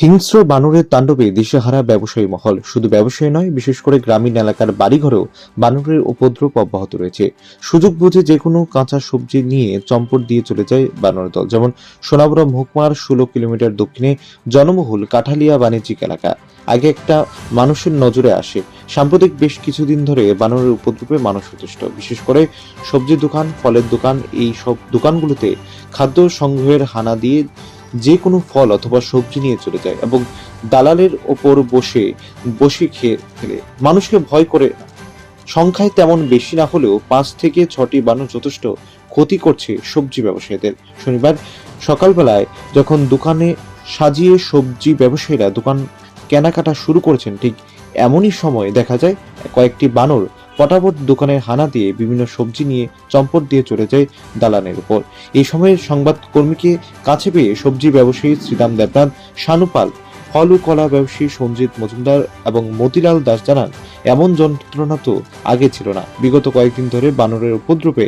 হিংস্র বানরের তাণ্ডবে দিশেহারা ব্যবসায়ী মহল। শুধু ব্যবসায়ী নয়, বিশেষ করে গ্রামীণ এলাকার বাড়িঘরেও বানরের উপদ্রব অব্যাহত রয়েছে। সুযোগ বুঝে যে কোনো কাঁচা সবজি নিয়ে চম্পট দিয়ে চলে যায় বানর দল। যেমন সোনামুড়া মহকুমার 16 কিলোমিটার দক্ষিণে জনবহুল কাঠালিয়া বাণিজ্যিক এলাকা আগে একটা মানুষের নজরে আসে। সাম্প্রতিক বেশ কিছুদিন ধরে বানরের উপদ্রবে মানুষ সচেষ্ট। বিশেষ করে সবজি দোকান, ফলের দোকান, এই সব দোকানগুলোতে খাদ্য সংগ্রহের হানা দিয়ে যে কোনো ফল অথবা সবজি নিয়ে চলে যায় এবং দালালের ওপর বসে বসে খেয়ে ফেলে। মানুষকে ভয় করে না। সংখ্যায় তেমন বেশি না হলেও 5 থেকে 6টি বানর যথেষ্ট ক্ষতি করছে সবজি ব্যবসায়ীদের। শনিবার সকালবেলায় যখন দোকানে সাজিয়ে সবজি ব্যবসায়ীরা দোকান কেনাকাটা শুরু করেছেন, ঠিক এমনই সময় দেখা যায় কয়েকটি বানর পটাপট দোকানের হানা দিয়ে বিভিন্ন সবজি নিয়ে চম্পট দিয়ে চলে যায় দালানের উপর। এই সময় সংবাদ কর্মীকে কাছে পেয়ে সবজি ব্যবসায়ী শ্রীরাম দেবনাথ, শানুপাল, ফল ও কলা ব্যবসায়ী সঞ্জিত মজুমদার এবং মতিলাল দাস জানান, এমন যন্ত্রণা তো আগে ছিল না। বিগত কয়েকদিন ধরে বানরের উপদ্রবে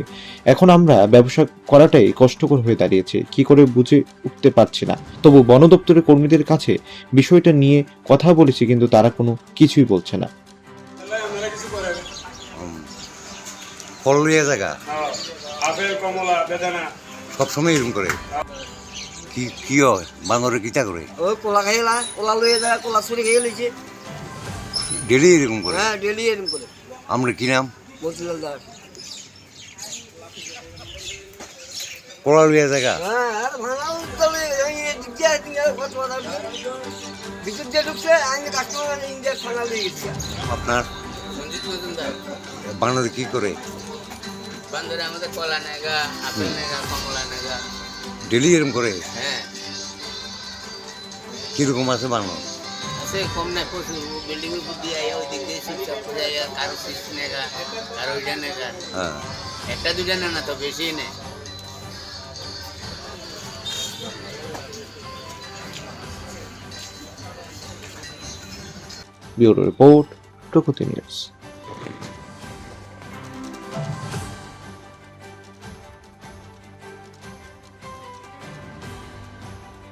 এখন আমরা ব্যবসা করাটাই কষ্টকর হয়ে দাঁড়িয়েছে। কি করে বুঝে উঠতে পারছি না। তবু বন দপ্তরের কর্মীদের কাছে বিষয়টা নিয়ে কথা বলেছি, কিন্তু তারা কোনো কিছুই বলছে না। ফল লইয়া জায়গা আপেল, কমলা, বেদানা সবসময় এরকম করে। কি কি হয় বানরে কিতা করে? ওই কোলা খাইলা, কোলা লইয়া যায়, কোলা চুরি খেয়ে লইছে। ডেলি এরকম করে? হ্যাঁ, ডেলি এরকম করে। আমরা কি নাম? মতিলাল দাস। পড়া লইয়া জায়গা? হ্যাঁ, আর ভাঙা উত্তরে দিক দিয়ে কথা ভিতর দিয়ে ঢুকছে, আমি কাস্টমার ইন্ডিয়ার ভাঙা লয়ে গেছি। আপনার বানরে কি করে? বান্দরে আমাদের কলা নেগা, আপেল নেগা, কমলা নেগা। ডেলি এরকম করে? হ্যাঁ, কিরকম আছে বানর? আছে কম না প্রচুর। বিল্ডিং এর উপর দিয়ে আইয়া ওই দিক দিয়ে শিবচক করে আইয়া কারো 6 নেগা, কারো ওইটা নেগা। হ্যাঁ, একটা দুইটা না তো বেশি নেই। ব্যুরো রিপোর্ট, প্রগতি নিউজ।